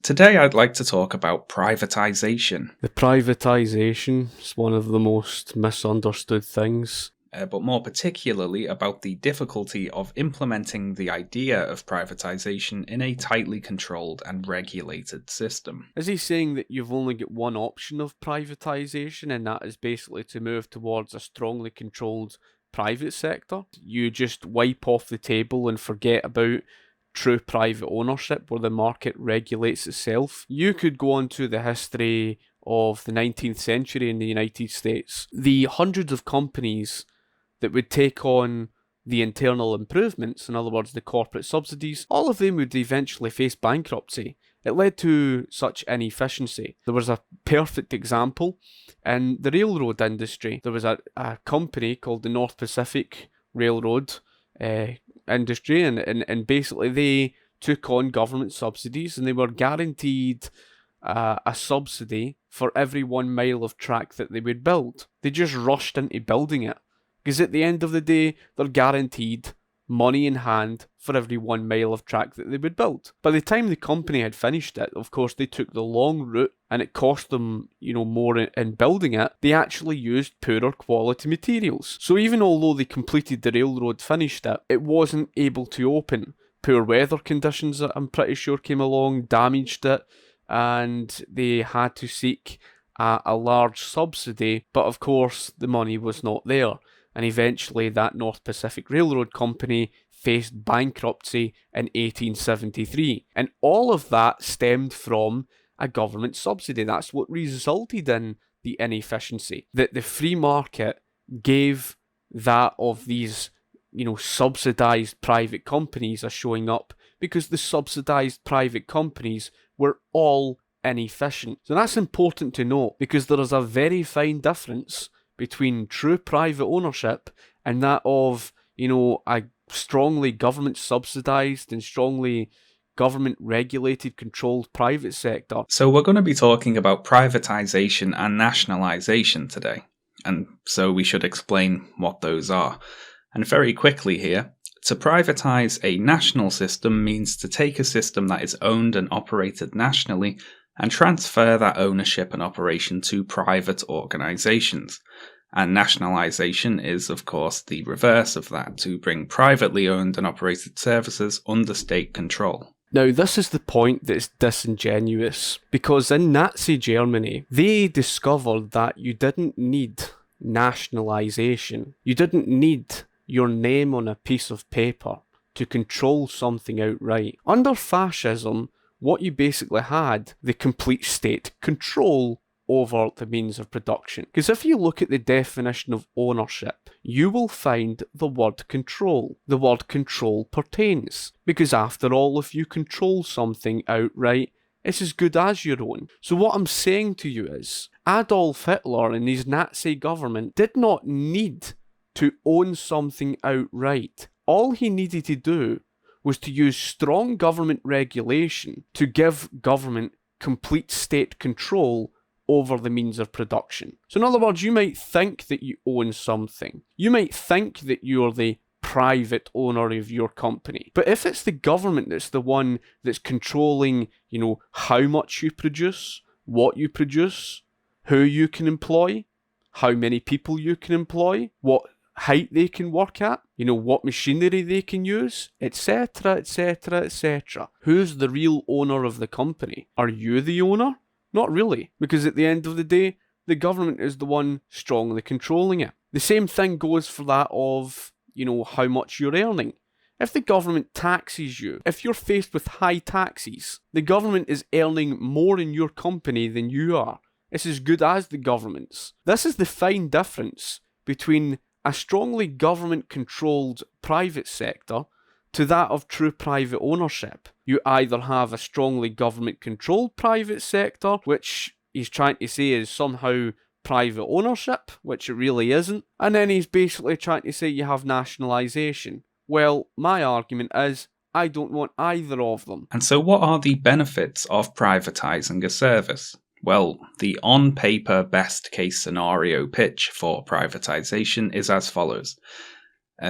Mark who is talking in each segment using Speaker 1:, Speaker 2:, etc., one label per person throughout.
Speaker 1: Today I'd like to talk about privatisation.
Speaker 2: The privatisation is one of the most misunderstood things.
Speaker 1: But more particularly about the difficulty of implementing the idea of privatisation in a tightly controlled and regulated system.
Speaker 2: Is he saying that you've only got one option of privatisation, and that is basically to move towards a strongly controlled private sector? You just wipe off the table and forget about true private ownership where the market regulates itself. You could go on to the history of the 19th century in the United States. The hundreds of companies that would take on the internal improvements, in other words, the corporate subsidies, all of them would eventually face bankruptcy. It led to such inefficiency. There was a perfect example in the railroad industry. There was a company called the North Pacific Railroad industry, and basically they took on government subsidies, and they were guaranteed a subsidy for every 1 mile of track that they would build. They just rushed into building it, because at the end of the day, they're guaranteed money in hand for every 1 mile of track that they would build. By the time the company had finished it, of course, they took the long route, and it cost them, more in building it. They actually used poorer quality materials. So even although they completed the railroad, finished it, it wasn't able to open. Poor weather conditions, I'm pretty sure, came along, damaged it, and they had to seek a large subsidy, but of course the money was not there. And eventually that North Pacific Railroad Company faced bankruptcy in 1873. And all of that stemmed from a government subsidy. That's what resulted in the inefficiency. That the free market gave that of these, subsidised private companies are showing up because the subsidised private companies were all inefficient. So that's important to note, because there is a very fine difference between true private ownership and that of, a strongly government subsidised and strongly government regulated, controlled private sector.
Speaker 1: So we're going to be talking about privatisation and nationalisation today, and so we should explain what those are. And very quickly here, to privatise a national system means to take a system that is owned and operated nationally and transfer that ownership and operation to private organisations. And nationalisation is, of course, the reverse of that, to bring privately owned and operated services under state control.
Speaker 2: Now, this is the point that's disingenuous, because in Nazi Germany, they discovered that you didn't need nationalisation. You didn't need your name on a piece of paper to control something outright. Under fascism, what you basically had, the complete state control over the means of production. Because if you look at the definition of ownership, you will find the word control. The word control pertains. Because after all, if you control something outright, it's as good as your own. So what I'm saying to you is, Adolf Hitler and his Nazi government did not need to own something outright. All he needed to do was to use strong government regulation to give government complete state control over the means of production. So in other words, you might think that you own something. You might think that you're the private owner of your company. But if it's the government that's the one that's controlling, how much you produce, what you produce, who you can employ, how many people you can employ, what height they can work at, what machinery they can use, etc., etc., etc. Who's the real owner of the company? Are you the owner? Not really, because at the end of the day, the government is the one strongly controlling it. The same thing goes for that of, how much you're earning. If the government taxes you, if you're faced with high taxes, the government is earning more in your company than you are. It's as good as the government's. This is the fine difference between a strongly government-controlled private sector to that of true private ownership. You either have a strongly government-controlled private sector, which he's trying to say is somehow private ownership, which it really isn't, and then he's basically trying to say you have nationalisation. Well, my argument is, I don't want either of them.
Speaker 1: And so what are the benefits of privatising a service? Well, the on-paper best-case scenario pitch for privatisation is as follows.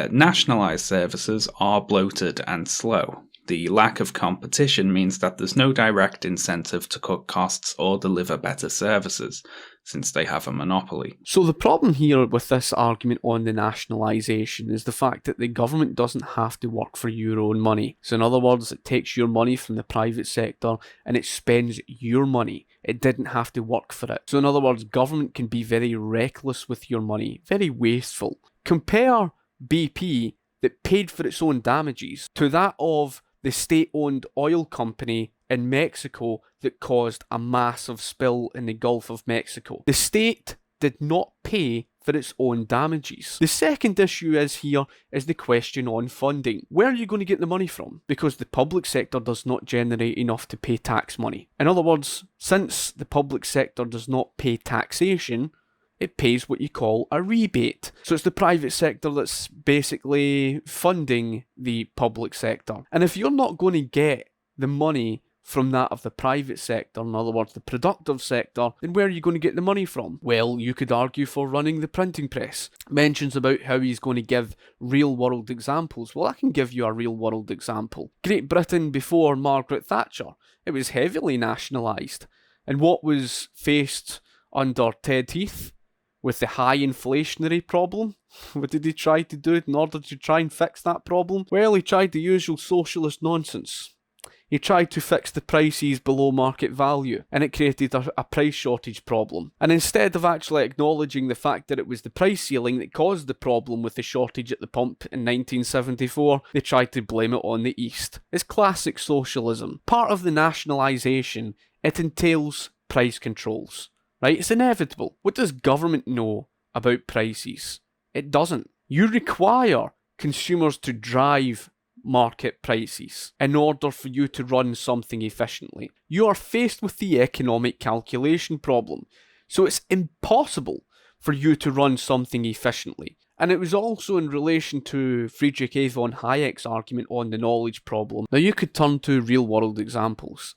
Speaker 1: Nationalised services are bloated and slow. The lack of competition means that there's no direct incentive to cut costs or deliver better services, since they have a monopoly.
Speaker 2: So the problem here with this argument on the nationalisation is the fact that the government doesn't have to work for your own money. So in other words, it takes your money from the private sector and it spends your money. It didn't have to work for it. So in other words, government can be very reckless with your money, very wasteful. Compare BP that paid for its own damages to that of the state-owned oil company in Mexico that caused a massive spill in the Gulf of Mexico. The state did not pay for its own damages. The second issue is the question on funding. Where are you going to get the money from? Because the public sector does not generate enough to pay tax money. In other words, since the public sector does not pay taxation, it pays what you call a rebate. So it's the private sector that's basically funding the public sector. And if you're not going to get the money from that of the private sector, in other words, the productive sector, then where are you going to get the money from? Well, you could argue for running the printing press. Mentions about how he's going to give real-world examples. Well, I can give you a real-world example. Great Britain before Margaret Thatcher, it was heavily nationalised. And what was faced under Ted Heath? With the high inflationary problem, what did he try to do in order to try and fix that problem? Well, he tried the usual socialist nonsense. He tried to fix the prices below market value, and it created a price shortage problem. And instead of actually acknowledging the fact that it was the price ceiling that caused the problem with the shortage at the pump in 1974, they tried to blame it on the East. It's classic socialism. Part of the nationalisation, it entails price controls. Right? It's inevitable. What does government know about prices? It doesn't. You require consumers to drive market prices in order for you to run something efficiently. You are faced with the economic calculation problem. So it's impossible for you to run something efficiently. And it was also in relation to Friedrich A. von Hayek's argument on the knowledge problem. Now you could turn to real-world examples.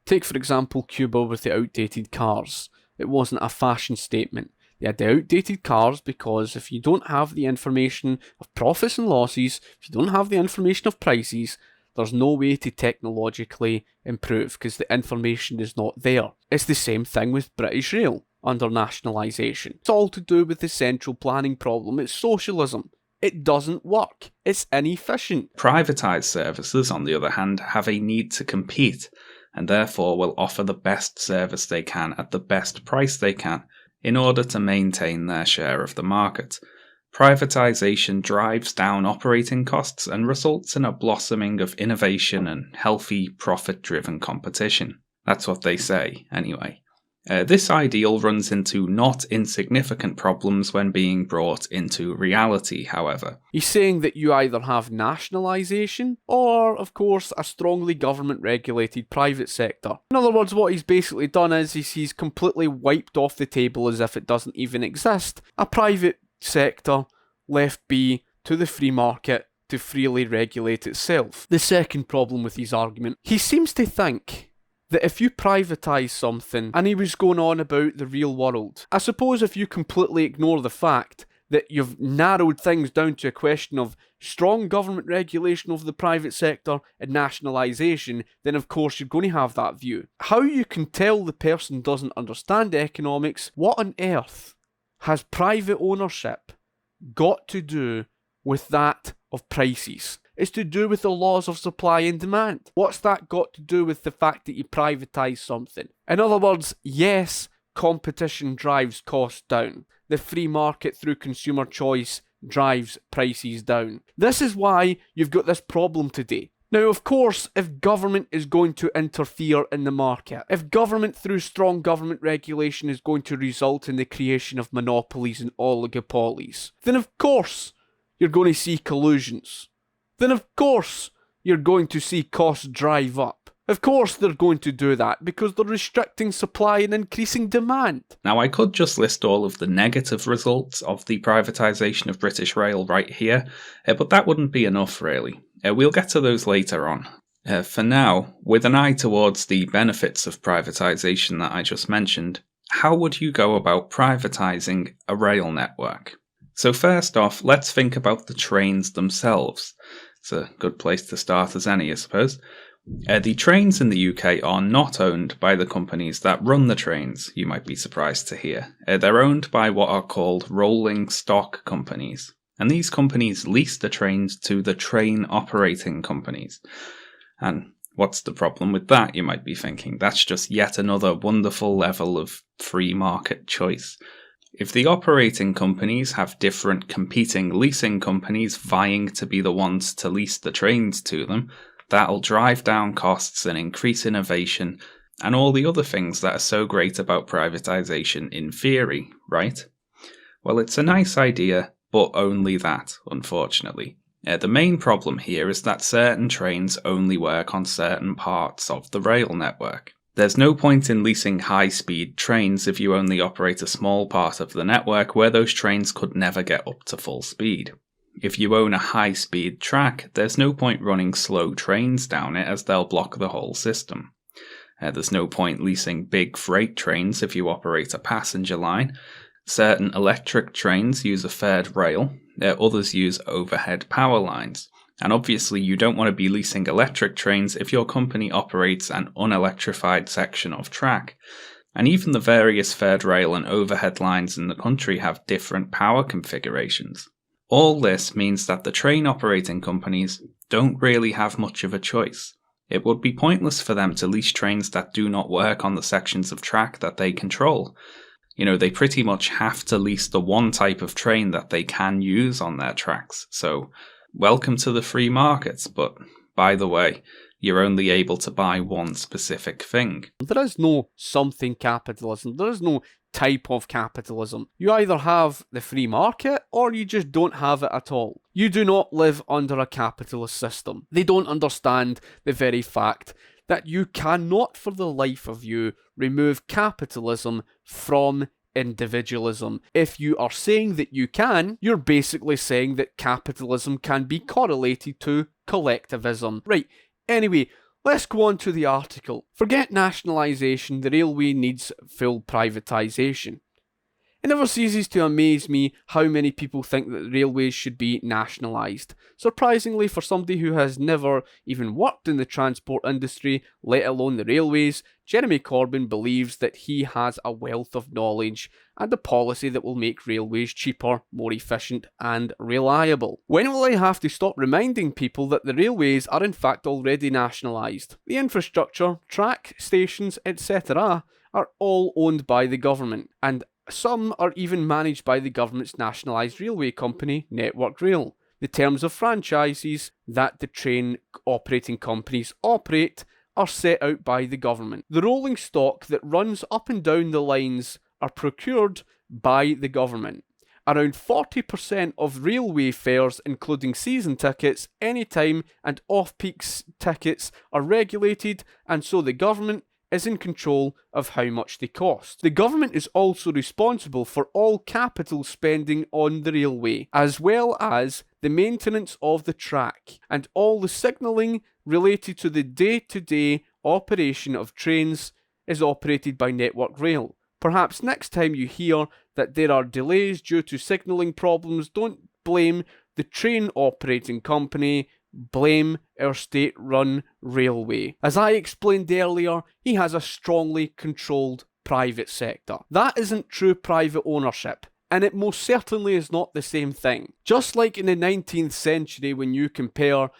Speaker 2: Take, for example, Cuba with the outdated cars. It wasn't a fashion statement. They had the outdated cars because if you don't have the information of profits and losses, if you don't have the information of prices, there's no way to technologically improve because the information is not there. It's the same thing with British Rail under nationalisation. It's all to do with the central planning problem. It's socialism. It doesn't work. It's inefficient.
Speaker 1: Privatised services, on the other hand, have a need to compete, and therefore will offer the best service they can at the best price they can in order to maintain their share of the market. Privatisation drives down operating costs and results in a blossoming of innovation and healthy, profit-driven competition. That's what they say, anyway. This ideal runs into not insignificant problems when being brought into reality, however.
Speaker 2: He's saying that you either have nationalisation or, of course, a strongly government-regulated private sector. In other words, what he's basically done is he's completely wiped off the table as if it doesn't even exist. A private sector left be to the free market to freely regulate itself. The second problem with his argument, he seems to think that if you privatise something, and he was going on about the real world, I suppose if you completely ignore the fact that you've narrowed things down to a question of strong government regulation of the private sector and nationalisation, then of course you're going to have that view. How you can tell the person doesn't understand economics, what on earth has private ownership got to do with that of prices? It's to do with the laws of supply and demand. What's that got to do with the fact that you privatise something? In other words, yes, competition drives costs down. The free market through consumer choice drives prices down. This is why you've got this problem today. Now, of course, if government is going to interfere in the market, if government through strong government regulation is going to result in the creation of monopolies and oligopolies, then of course you're going to see collusions. Then of course you're going to see costs drive up. Of course they're going to do that because they're restricting supply and increasing demand.
Speaker 1: Now I could just list all of the negative results of the privatisation of British Rail right here, but that wouldn't be enough really. We'll get to those later on. For now, with an eye towards the benefits of privatisation that I just mentioned, how would you go about privatising a rail network? So first off, let's think about the trains themselves. It's a good place to start as any, I suppose. The trains in the UK are not owned by the companies that run the trains, you might be surprised to hear. They're owned by what are called rolling stock companies. And these companies lease the trains to the train operating companies. And what's the problem with that, you might be thinking? That's just yet another wonderful level of free market choice. If the operating companies have different competing leasing companies vying to be the ones to lease the trains to them, that'll drive down costs and increase innovation and all the other things that are so great about privatization in theory, right? Well, it's a nice idea, but only that, unfortunately. The main problem here is that certain trains only work on certain parts of the rail network. There's no point in leasing high-speed trains if you only operate a small part of the network where those trains could never get up to full speed. If you own a high-speed track, there's no point running slow trains down it as they'll block the whole system. There's no point leasing big freight trains if you operate a passenger line. Certain electric trains use a third rail, others use overhead power lines. And obviously you don't want to be leasing electric trains if your company operates an unelectrified section of track. And even the various third rail and overhead lines in the country have different power configurations. All this means that the train operating companies don't really have much of a choice. It would be pointless for them to lease trains that do not work on the sections of track that they control. They pretty much have to lease the one type of train that they can use on their tracks. So, welcome to the free markets, but by the way, you're only able to buy one specific thing.
Speaker 2: There is no something capitalism. There is no type of capitalism. You either have the free market or you just don't have it at all. You do not live under a capitalist system. They don't understand the very fact that you cannot for the life of you remove capitalism from individualism. If you are saying that you can, you're basically saying that capitalism can be correlated to collectivism. Right, anyway, let's go on to the article. Forget nationalisation, the railway needs full privatisation. It never ceases to amaze me how many people think that railways should be nationalised. Surprisingly, for somebody who has never even worked in the transport industry, let alone the railways, Jeremy Corbyn believes that he has a wealth of knowledge and a policy that will make railways cheaper, more efficient and reliable. When will I have to stop reminding people that the railways are in fact already nationalised? The infrastructure, track, stations, etc. are all owned by the government, and some are even managed by the government's nationalised railway company, Network Rail. The terms of franchises that the train operating companies operate are set out by the government. The rolling stock that runs up and down the lines are procured by the government. Around 40% of railway fares, including season tickets, anytime and off-peak tickets, are regulated, and so the government is in control of how much they cost. The government is also responsible for all capital spending on the railway, as well as the maintenance of the track, and all the signalling related to the day-to-day operation of trains is operated by Network Rail. Perhaps next time you hear that there are delays due to signalling problems, don't blame the train operating company, blame our state-run railway. As I explained earlier, he has a strongly controlled private sector. That isn't true private ownership, and it most certainly is not the same thing. Just like in the 19th century when you compare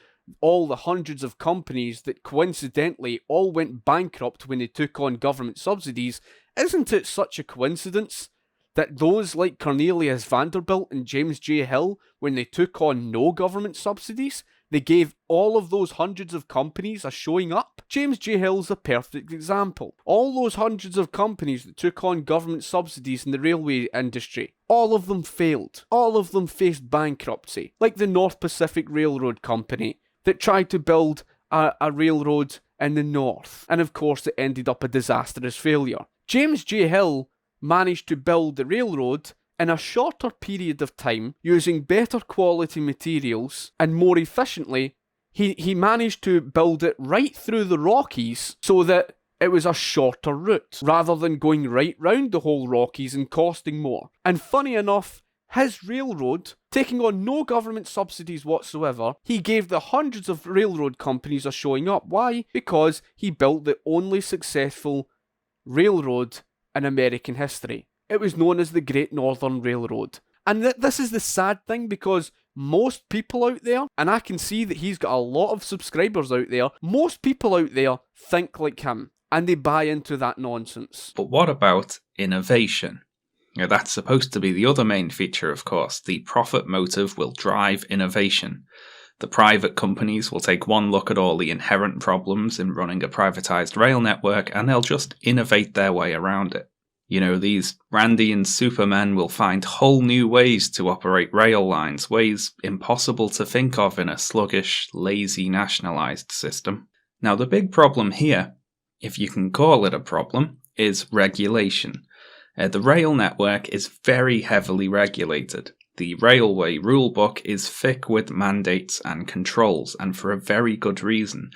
Speaker 2: all the hundreds of companies that coincidentally all went bankrupt when they took on government subsidies, isn't it such a coincidence that those like Cornelius Vanderbilt and James J. Hill, when they took on no government subsidies, they gave all of those hundreds of companies a showing up? James J. Hill's a perfect example. All those hundreds of companies that took on government subsidies in the railway industry, all of them failed. All of them faced bankruptcy. Like the North Pacific Railroad Company that tried to build a railroad in the north. And of course it ended up a disastrous failure. James J. Hill managed to build the railroad in a shorter period of time, using better quality materials and more efficiently. He managed to build it right through the Rockies so that it was a shorter route, rather than going right round the whole Rockies and costing more. And funny enough, his railroad, taking on no government subsidies whatsoever, he gave the hundreds of railroad companies a showing up. Why? Because he built the only successful railroad in American history. It was known as the Great Northern Railroad. And this is the sad thing, because most people out there, and I can see that he's got a lot of subscribers out there, most people out there think like him, and they buy into that nonsense.
Speaker 1: But what about innovation? Now, that's supposed to be the other main feature, of course. The profit motive will drive innovation. The private companies will take one look at all the inherent problems in running a privatized rail network, and they'll just innovate their way around it. You know, these Randian supermen will find whole new ways to operate rail lines, ways impossible to think of in a sluggish, lazy, nationalized system. Now, the big problem here, if you can call it a problem, is regulation. The rail network is very heavily regulated. The railway rulebook is thick with mandates and controls, and for a very good reason.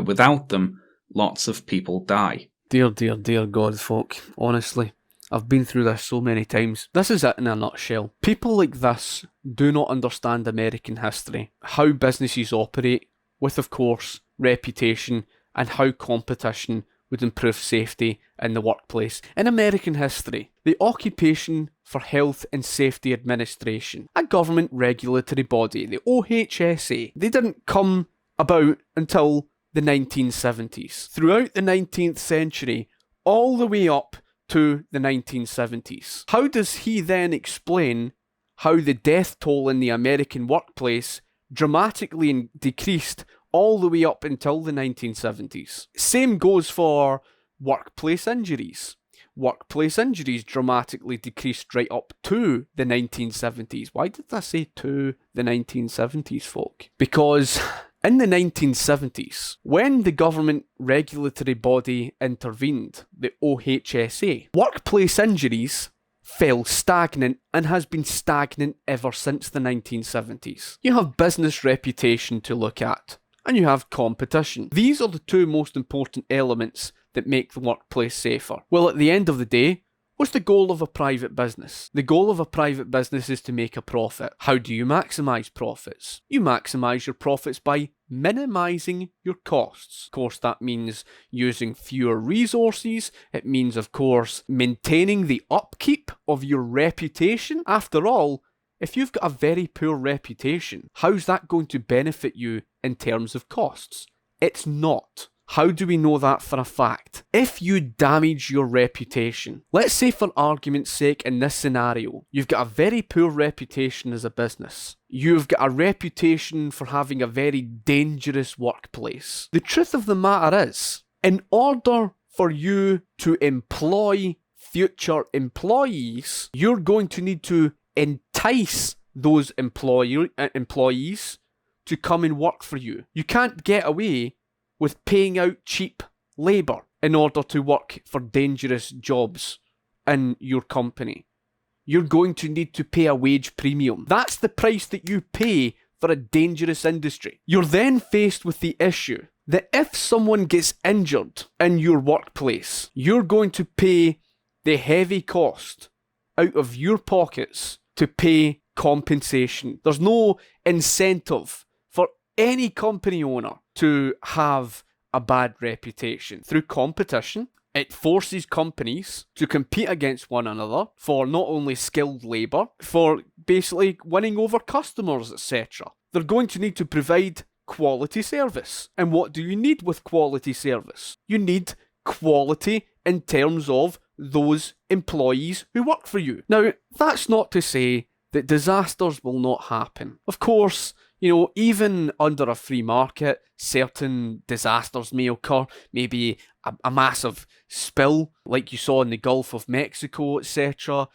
Speaker 1: Without them, lots of people die.
Speaker 2: Dear God, folk. Honestly, I've been through this so many times. This is it in a nutshell. People like this do not understand American history, how businesses operate, with, of course, reputation, and how competition would improve safety in the workplace. In American history, the Occupation for Health and Safety Administration, a government regulatory body, the OHSA, they didn't come about until the 1970s. Throughout the 19th century, all the way up to the 1970s. How does he then explain how the death toll in the American workplace dramatically decreased all the way up until the 1970s? Same goes for workplace injuries. Workplace injuries dramatically decreased right up to the 1970s. Why did I say to the 1970s, folk? Because in the 1970s, when the government regulatory body intervened, the OHSA, workplace injuries fell stagnant and has been stagnant ever since the 1970s. You have business reputation to look at, and you have competition. These are the two most important elements that make the workplace safer. Well, at the end of the day, what's the goal of a private business? The goal of a private business is to make a profit. How do you maximise profits? You maximise your profits by minimising your costs. Of course, that means using fewer resources. It means, of course, maintaining the upkeep of your reputation. After all, if you've got a very poor reputation, how's that going to benefit you in terms of costs? It's not. How do we know that for a fact? If you damage your reputation, let's say for argument's sake in this scenario, you've got a very poor reputation as a business. You've got a reputation for having a very dangerous workplace. The truth of the matter is, in order for you to employ future employees, you're going to need to entice those employees to come and work for you. You can't get away with paying out cheap labour in order to work for dangerous jobs in your company. You're going to need to pay a wage premium. That's the price that you pay for a dangerous industry. You're then faced with the issue that if someone gets injured in your workplace, you're going to pay the heavy cost out of your pockets to pay compensation. There's no incentive for any company owner to have a bad reputation. Through competition, it forces companies to compete against one another for not only skilled labour, for basically winning over customers, etc. They're going to need to provide quality service. And what do you need with quality service? You need quality in terms of those employees who work for you. Now, that's not to say that disasters will not happen. Of course, even under a free market, certain disasters may occur. Maybe a massive spill, like you saw in the Gulf of Mexico, etc.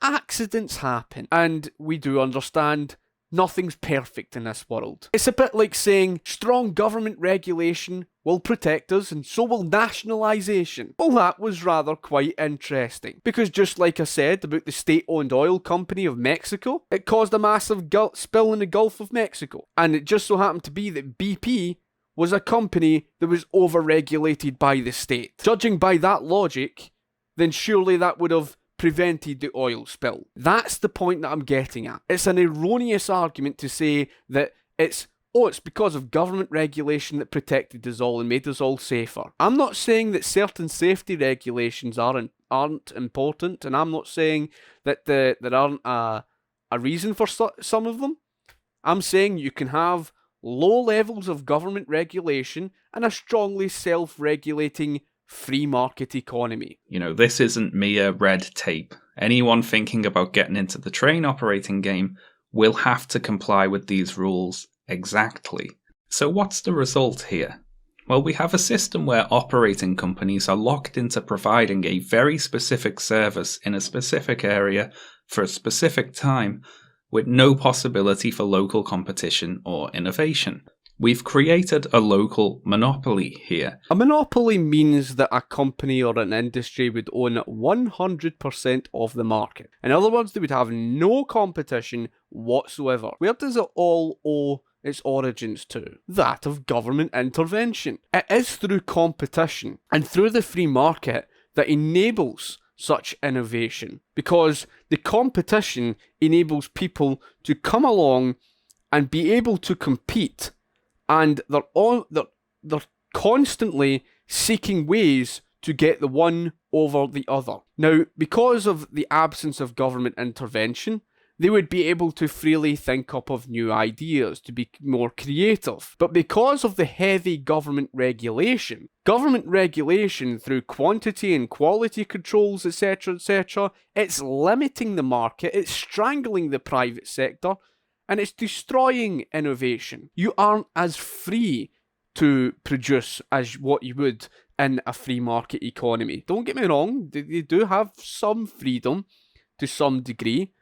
Speaker 2: Accidents happen. And we do understand nothing's perfect in this world. It's a bit like saying strong government regulation will protect us and so will nationalisation. Well, that was rather quite interesting. Because just like I said about the state-owned oil company of Mexico, it caused a massive spill in the Gulf of Mexico. And it just so happened to be that BP was a company that was over-regulated by the state. Judging by that logic, then surely that would have prevented the oil spill. That's the point that I'm getting at. It's an erroneous argument to say that it's because of government regulation that protected us all and made us all safer. I'm not saying that certain safety regulations aren't important, and I'm not saying that there aren't a reason for some of them. I'm saying you can have low levels of government regulation and a strongly self-regulating free market economy.
Speaker 1: This isn't mere red tape. Anyone thinking about getting into the train operating game will have to comply with these rules exactly. So what's the result here? Well, we have a system where operating companies are locked into providing a very specific service in a specific area for a specific time, with no possibility for local competition or innovation. We've created a local monopoly here.
Speaker 2: A monopoly means that a company or an industry would own 100% of the market. In other words, they would have no competition whatsoever. Where does it all owe its origins to? That of government intervention. It is through competition and through the free market that enables such innovation, because the competition enables people to come along and be able to compete, and they're constantly seeking ways to get the one over the other. Now, because of the absence of government intervention, they would be able to freely think up of new ideas, to be more creative. But because of the heavy government regulation through quantity and quality controls, etc., it's limiting the market, it's strangling the private sector, and it's destroying innovation. You aren't as free to produce as what you would in a free market economy. Don't get me wrong, they do have some freedom to some degree,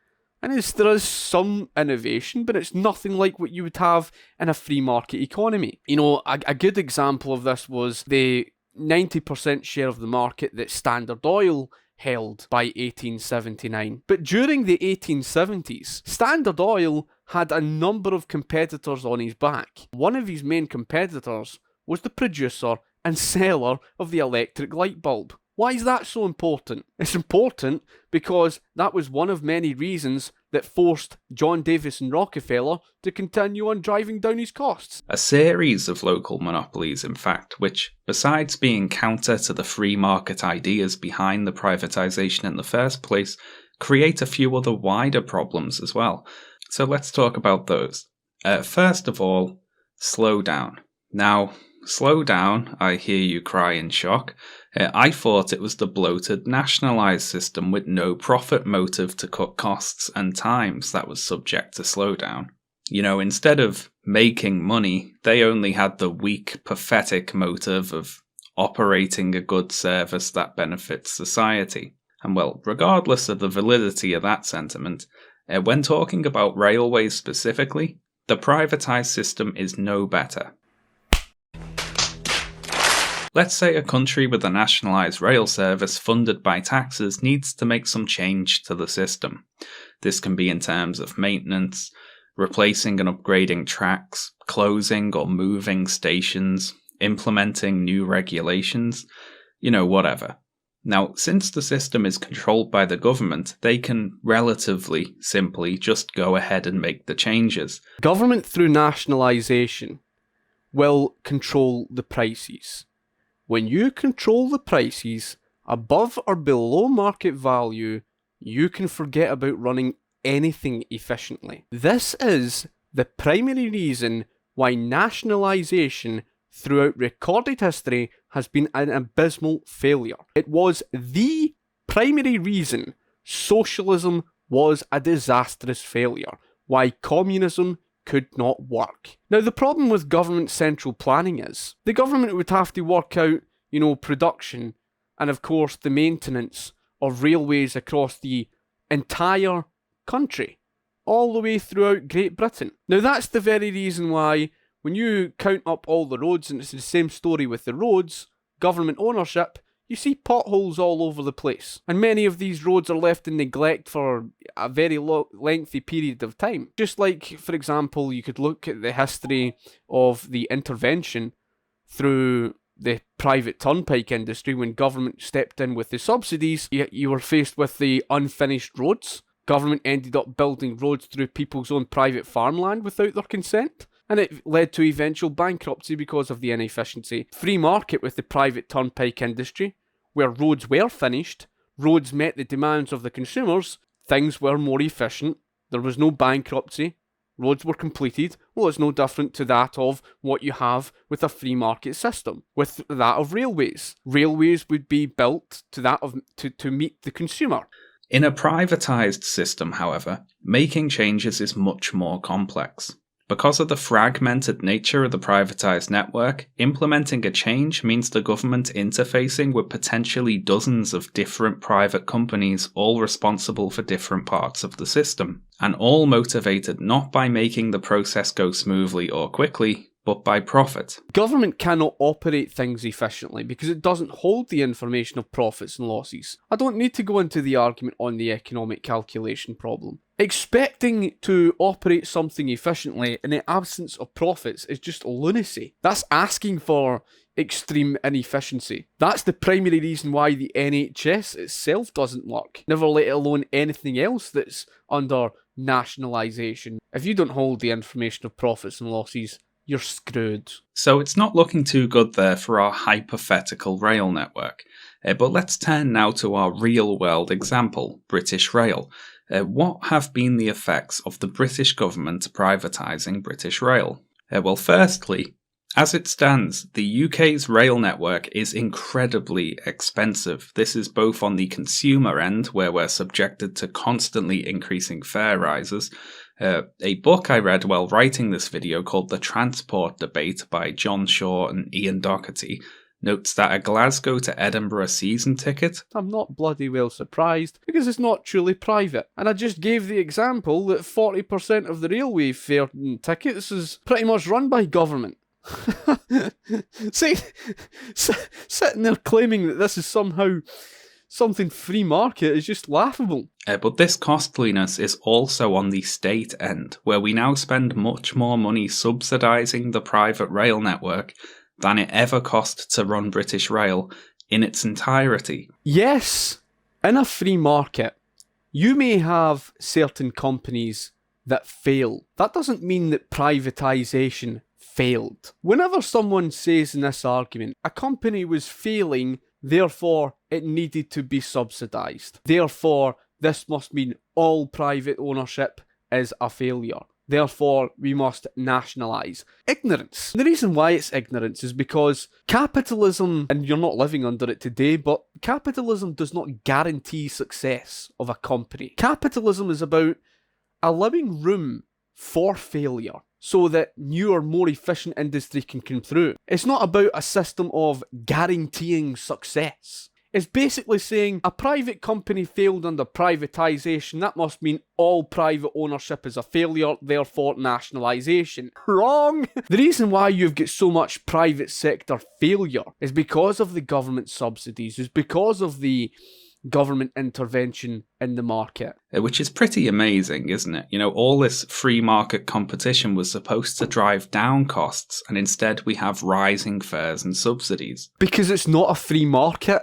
Speaker 2: and there is some innovation, but it's nothing like what you would have in a free market economy. A good example of this was the 90% share of the market that Standard Oil held by 1879. But during the 1870s, Standard Oil had a number of competitors on his back. One of his main competitors was the producer and seller of the electric light bulb. Why is that so important? It's important because that was one of many reasons that forced John Davis and Rockefeller to continue on driving down his costs.
Speaker 1: A series of local monopolies, in fact, which, besides being counter to the free market ideas behind the privatization in the first place, create a few other wider problems as well. So let's talk about those. First of all, slow down. Now, slow down, I hear you cry in shock. I thought it was the bloated nationalised system with no profit motive to cut costs and times that was subject to slowdown. Instead of making money, they only had the weak, pathetic motive of operating a good service that benefits society. And well, regardless of the validity of that sentiment, when talking about railways specifically, the privatised system is no better. Let's say a country with a nationalised rail service funded by taxes needs to make some change to the system. This can be in terms of maintenance, replacing and upgrading tracks, closing or moving stations, implementing new regulations, whatever. Now, since the system is controlled by the government, they can relatively simply just go ahead and make the changes.
Speaker 2: Government through nationalisation will control the prices. When you control the prices above or below market value, you can forget about running anything efficiently. This is the primary reason why nationalisation throughout recorded history has been an abysmal failure. It was the primary reason socialism was a disastrous failure, why communism could not work. Now, the problem with government central planning is the government would have to work out, production and, of course, the maintenance of railways across the entire country, all the way throughout Great Britain. Now, that's the very reason why when you count up all the roads, and it's the same story with the roads, government ownership, you see potholes all over the place. And many of these roads are left in neglect for a very lengthy period of time. Just like, for example, you could look at the history of the intervention through the private turnpike industry, when government stepped in with the subsidies, you were faced with the unfinished roads. Government ended up building roads through people's own private farmland without their consent, and it led to eventual bankruptcy because of the inefficiency. Free market with the private turnpike industry, where roads were finished, roads met the demands of the consumers, things were more efficient, there was no bankruptcy, roads were completed. Well, it's no different to that of what you have with a free market system, with that of railways. Railways would be built to meet the consumer.
Speaker 1: In a privatised system, however, making changes is much more complex. Because of the fragmented nature of the privatised network, implementing a change means the government interfacing with potentially dozens of different private companies, all responsible for different parts of the system, and all motivated not by making the process go smoothly or quickly, but by profit.
Speaker 2: Government cannot operate things efficiently because it doesn't hold the information of profits and losses. I don't need to go into the argument on the economic calculation problem. Expecting to operate something efficiently in the absence of profits is just lunacy. That's asking for extreme inefficiency. That's the primary reason why the NHS itself doesn't work, never let alone anything else that's under nationalisation. If you don't hold the information of profits and losses, you're screwed.
Speaker 1: So it's not looking too good there for our hypothetical rail network. But let's turn now to our real-world example, British Rail. What have been the effects of the British government privatising British Rail? Well, firstly, as it stands, the UK's rail network is incredibly expensive. This is both on the consumer end, where we're subjected to constantly increasing fare rises. A book I read while writing this video called The Transport Debate by John Shaun and Ian Doherty notes that a Glasgow to Edinburgh season ticket...
Speaker 2: I'm not bloody well surprised, because it's not truly private. And I just gave the example that 40% of the railway fare tickets is pretty much run by government. See, sitting there claiming that this is somehow something free market is just laughable.
Speaker 1: But this costliness is also on the state end, where we now spend much more money subsidising the private rail network than it ever cost to run British Rail in its entirety.
Speaker 2: Yes, in a free market, you may have certain companies that fail. That doesn't mean that privatisation failed. Whenever someone says in this argument, a company was failing, therefore it needed to be subsidised. Therefore, this must mean all private ownership is a failure. Therefore, we must nationalise. Ignorance. The reason why it's ignorance is because capitalism, and you're not living under it today, but capitalism does not guarantee success of a company. Capitalism is about allowing room for failure so that newer, more efficient industry can come through. It's not about a system of guaranteeing success. It's basically saying a private company failed under privatisation. That must mean all private ownership is a failure, therefore nationalisation. Wrong! The reason why you've got so much private sector failure is because of the government subsidies, is because of the government intervention in the market.
Speaker 1: Which is pretty amazing, isn't it? You know, all this free market competition was supposed to drive down costs, and instead we have rising fares and subsidies.
Speaker 2: Because it's not a free market.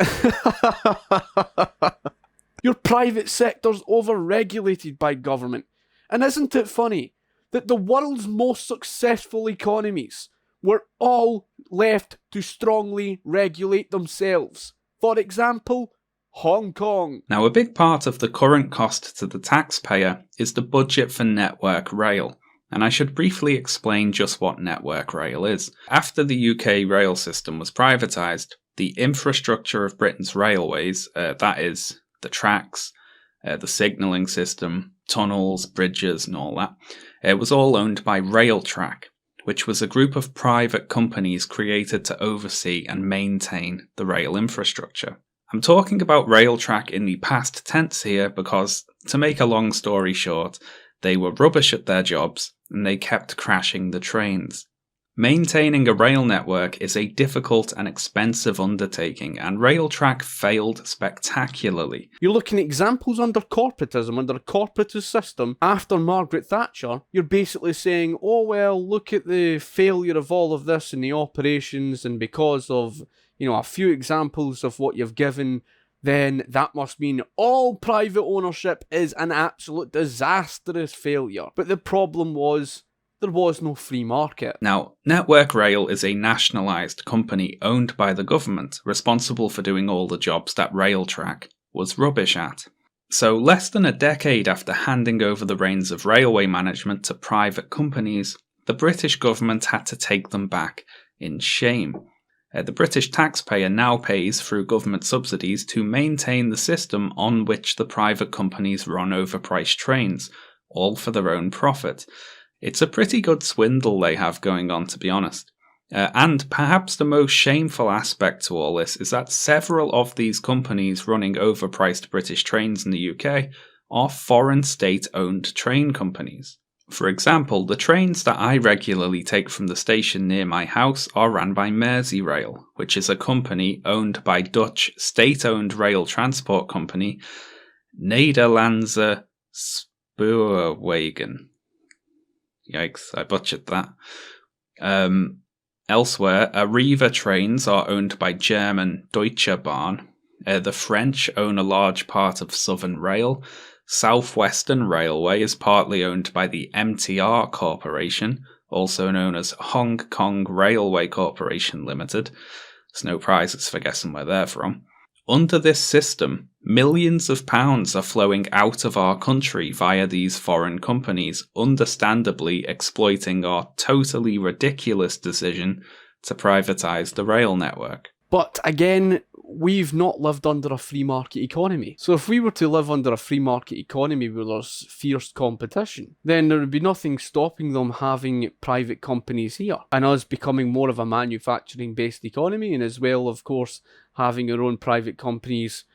Speaker 2: Your private sector's over-regulated by government. And isn't it funny that the world's most successful economies were all left to strongly regulate themselves? For example, Hong Kong.
Speaker 1: Now, a big part of the current cost to the taxpayer is the budget for Network Rail, and I should briefly explain just what Network Rail is. After the UK rail system was privatised, the infrastructure of Britain's railways, that is, the tracks, the signalling system, tunnels, bridges and all that, it was all owned by Railtrack, which was a group of private companies created to oversee and maintain the rail infrastructure. I'm talking about Railtrack in the past tense here because, to make a long story short, they were rubbish at their jobs and they kept crashing the trains. Maintaining a rail network is a difficult and expensive undertaking, and Railtrack failed spectacularly.
Speaker 2: You're looking at examples under corporatism, under a corporatist system. After Margaret Thatcher, you're basically saying, oh well, look at the failure of all of this in the operations, and because of, a few examples of what you've given, then that must mean all private ownership is an absolute disastrous failure. But the problem was, there was no free market.
Speaker 1: Now, Network Rail is a nationalised company owned by the government, responsible for doing all the jobs that Railtrack was rubbish at. So, less than a decade after handing over the reins of railway management to private companies, the British government had to take them back in shame. The British taxpayer now pays through government subsidies to maintain the system on which the private companies run overpriced trains, all for their own profit. It's a pretty good swindle they have going on, to be honest. And perhaps the most shameful aspect to all this is that several of these companies running overpriced British trains in the UK are foreign state-owned train companies. For example, the trains that I regularly take from the station near my house are ran by Merseyrail, which is a company owned by Dutch state-owned rail transport company Nederlandse Spoorwegen. Yikes, I butchered that. Elsewhere, Arriva trains are owned by German Deutsche Bahn. The French own a large part of Southern Rail. Southwestern Railway is partly owned by the MTR Corporation, also known as Hong Kong Railway Corporation Limited. There's no prizes for guessing where they're from. Under this system, millions of pounds are flowing out of our country via these foreign companies, understandably exploiting our totally ridiculous decision to privatise the rail network.
Speaker 2: But again, we've not lived under a free market economy. So if we were to live under a free market economy where there's fierce competition, then there would be nothing stopping them having private companies here, and us becoming more of a manufacturing-based economy, and as well, of course, having our own private companies,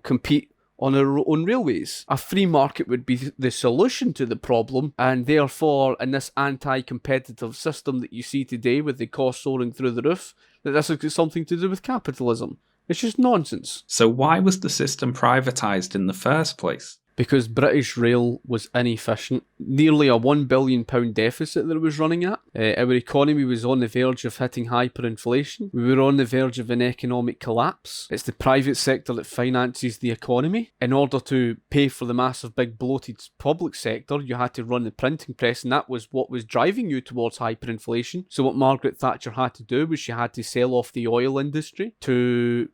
Speaker 2: compete on our own railways. A free market would be the solution to the problem, and therefore, in this anti-competitive system that you see today with the costs soaring through the roof, that this has got something to do with capitalism. It's just nonsense.
Speaker 1: So why was the system privatised in the first place?
Speaker 2: Because British Rail was inefficient. Nearly a £1 billion deficit that it was running at. Our economy was on the verge of hitting hyperinflation. We were on the verge of an economic collapse. It's the private sector that finances the economy. In order to pay for the massive big bloated public sector, you had to run the printing press, and that was what was driving you towards hyperinflation. So what Margaret Thatcher had to do was she had to sell off the oil industry to,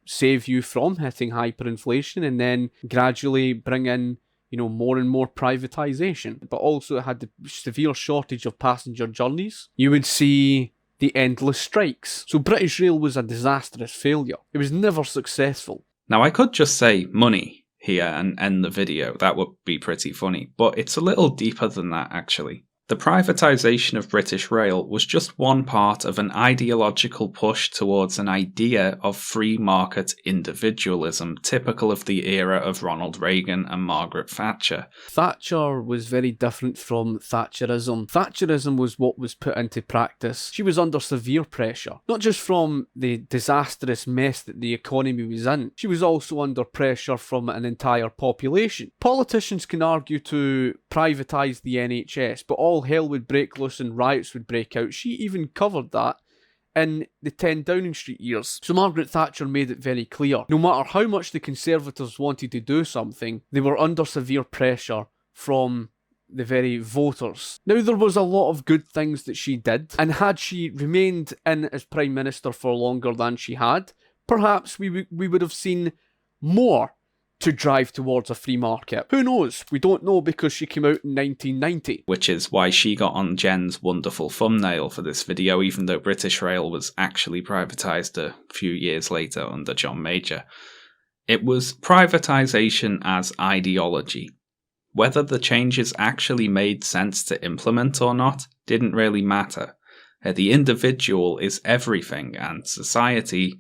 Speaker 2: save you from hitting hyperinflation, and then gradually bring in more and more privatisation. But also it had the severe shortage of passenger journeys. You would see the endless strikes. So British Rail was a disastrous failure. It was never successful.
Speaker 1: Now I could just say money here and end the video. That would be pretty funny. But it's a little deeper than that, actually. The privatisation of British Rail was just one part of an ideological push towards an idea of free market individualism, typical of the era of Ronald Reagan and Margaret Thatcher.
Speaker 2: Thatcher was very different from Thatcherism. Thatcherism was what was put into practice. She was under severe pressure, not just from the disastrous mess that the economy was in, she was also under pressure from an entire population. Politicians can argue to privatise the NHS, but all hell would break loose and riots would break out. She even covered that in the 10 Downing Street years. So Margaret Thatcher made it very clear, no matter how much the Conservatives wanted to do something, they were under severe pressure from the very voters. Now, there was a lot of good things that she did, and had she remained in as Prime Minister for longer than she had, perhaps we would have seen more to drive towards a free market. Who knows? We don't know, because she came out in 1990.
Speaker 1: Which is why she got on Jen's wonderful thumbnail for this video, even though British Rail was actually privatised a few years later under John Major. It was privatisation as ideology. Whether the changes actually made sense to implement or not didn't really matter. The individual is everything, and society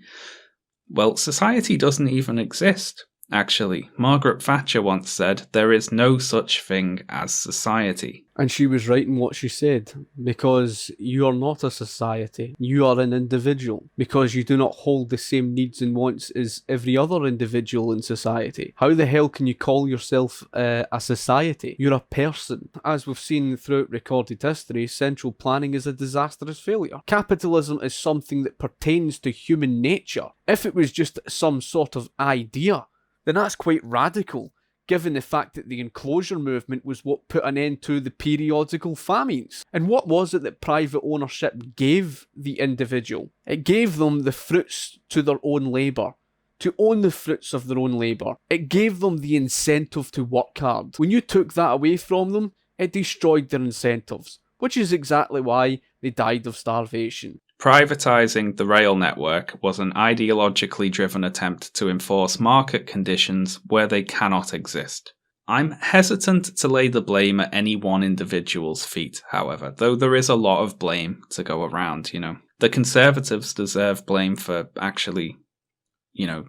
Speaker 1: doesn't even exist. actually. Margaret Thatcher once said, "There is no such thing as society."
Speaker 2: And she was right in what she said, because you are not a society, you are an individual, because you do not hold the same needs and wants as every other individual in society. How the hell can you call yourself a society? You're a person. As we've seen throughout recorded history, central planning is a disastrous failure. Capitalism is something that pertains to human nature. If it was just some sort of idea, then that's quite radical, given the fact that the enclosure movement was what put an end to the periodical famines. And what was it that private ownership gave the individual? It gave them the fruits to their own labour, to own the fruits of their own labour. It gave them the incentive to work hard. When you took that away from them, it destroyed their incentives, which is exactly why they died of starvation.
Speaker 1: Privatising the rail network was an ideologically driven attempt to enforce market conditions where they cannot exist. I'm hesitant to lay the blame at any one individual's feet, however, though there is a lot of blame to go around, The Conservatives deserve blame for actually,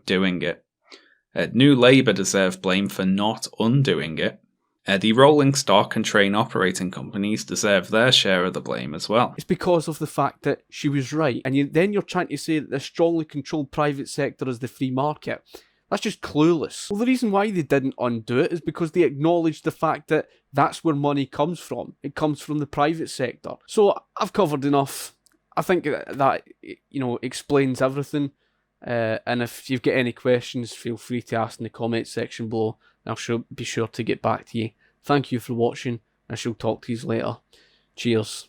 Speaker 1: doing it. New Labour deserve blame for not undoing it. The rolling stock and train operating companies deserve their share of the blame as well.
Speaker 2: It's because of the fact that she was right. And then you're trying to say that the strongly controlled private sector is the free market. That's just clueless. Well, the reason why they didn't undo it is because they acknowledged the fact that that's where money comes from. It comes from the private sector. So I've covered enough. I think that explains everything. And if you've got any questions, feel free to ask in the comments section below. I'll be sure to get back to you. Thank you for watching. I shall talk to you later. Cheers.